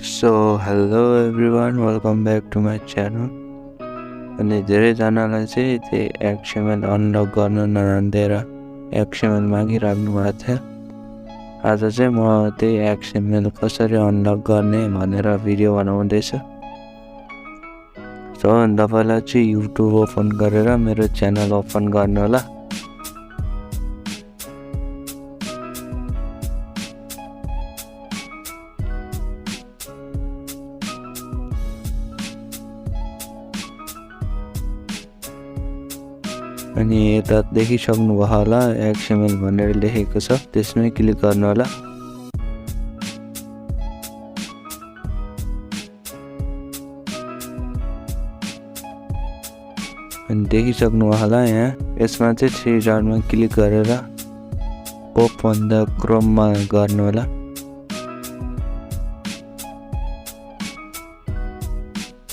So hello everyone, welcome back to my channel. अनि धेरै जनालाई चाहिँ त्यो XML अनलक गर्न नरान्देर XML मागिराख्नु भएको थियो। आज चाहिँ म त्यही XML कसरी अनलक गर्ने भनेर भिडियो बनाउँदैछु। सो तपाईलाई चाहिँ YouTube ओपन गरेर मेरो च्यानल ओपन गर्नु होला। अनि यता देखिसक्नु भयो होला XML भनेर लेखेको छ, त्यसमै क्लिक गर्नु होला। अनि देखिसक्नु भयो होला यहाँ यसमा चाहिँ 3 डटमा क्लिक गरेर ओपन द क्रोममा गर्नु होला।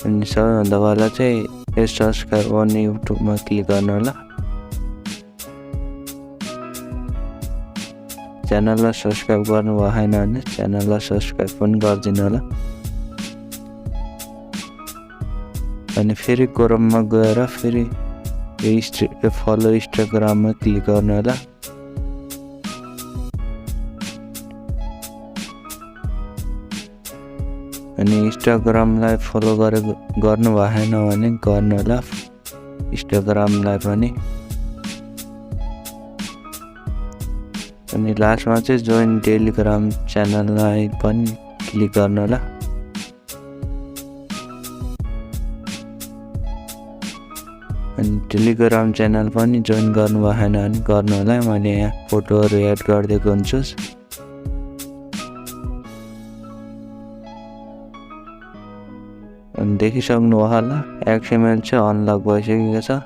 अनि सबैभन्दा पहिला चाहिँ सब्स्क्राइब गर्ने युट्युबमा क्लिक गर्नु होला। च्यानललाई सब्स्क्राइब गर्नु भएन भने च्यानललाई सब्स्क्राइब पनि गरिदिनु होला। अनि फेरि क्रोममा गएर फेरि फलो इन्स्टाग्राममा क्लिक गर्नु होला। अनि इन्स्टाग्रामलाई फलो गर्नु भएन भने गर्नु होला इन्स्टाग्रामलाई पनि। अनि लास्टमा चाहिँ जोइन टेलिग्राम च्यानललाई पनि क्लिक गर्नु होला। अनि टेलिग्राम च्यानल पनि जोइन गर्नु भएन भने गर्नु होला। मैले यहाँ फोटोहरू एड गरिदिएको हुन्छु। अनि देखिसक्नु भयो होला XML चाहिँ अनलक भइसकेको छ।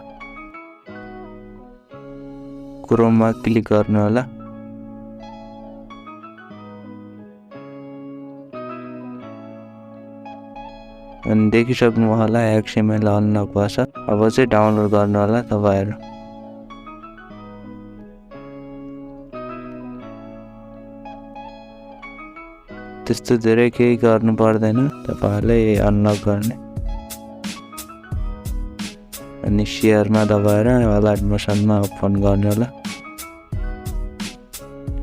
क्रोममा क्लिक गर्नु होला। अनि देखिसक्नु भयो होला XML अनलक भएछ। अब चाहिँ डाउनलोड गर्नु होला तपाईहरु। त्यस्तो धेरै केही गर्नु पर्दैन, तपाईहरुले अनलक गर्ने। अनि शेयरमा दबाएर अलाइट मोसनमा ओपन गर्नु होला।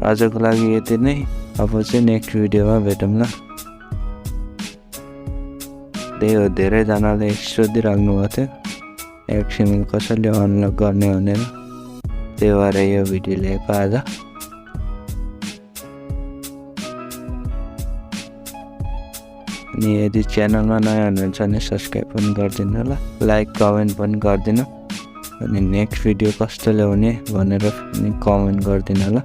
आजको लागि यति नै। अब चाहिँ नेक्स्ट भिडियोमा भेटौँला। त्यही हो, धेरै जनाले सोधिराख्नु भएको थियो XML कसरी अनलक गर्ने भनेर, त्यही भएर यो भिडियो ल्याएको आज। अनि यदि च्यानलमा नयाँ हुनुहुन्छ भने सब्स्क्राइब पनि गरिदिनु होला, लाइक कमेन्ट पनि गरिदिनु। अनि नेक्स्ट भिडियो कस्तो ल्याउने भनेर पनि कमेन्ट गरिदिनु होला।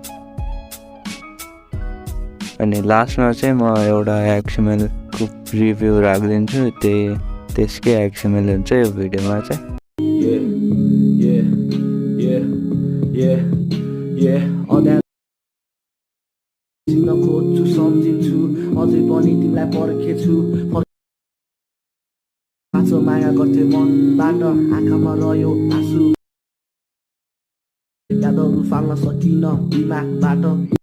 अनि लास्टमा चाहिँ म एउटा XML को रिभ्यू राखिदिन्छु, त्यसकै XML हुन्छ यो भिडियोमा चाहिँ। खोज्छु सम्झिन्छु अझै पनि तिमीलाई पर्खेछु। साँचो माया गर्थे मनबाट, आँखामा रह्यो आँसु, यादहरू फाल्न सकिन दिमागबाट।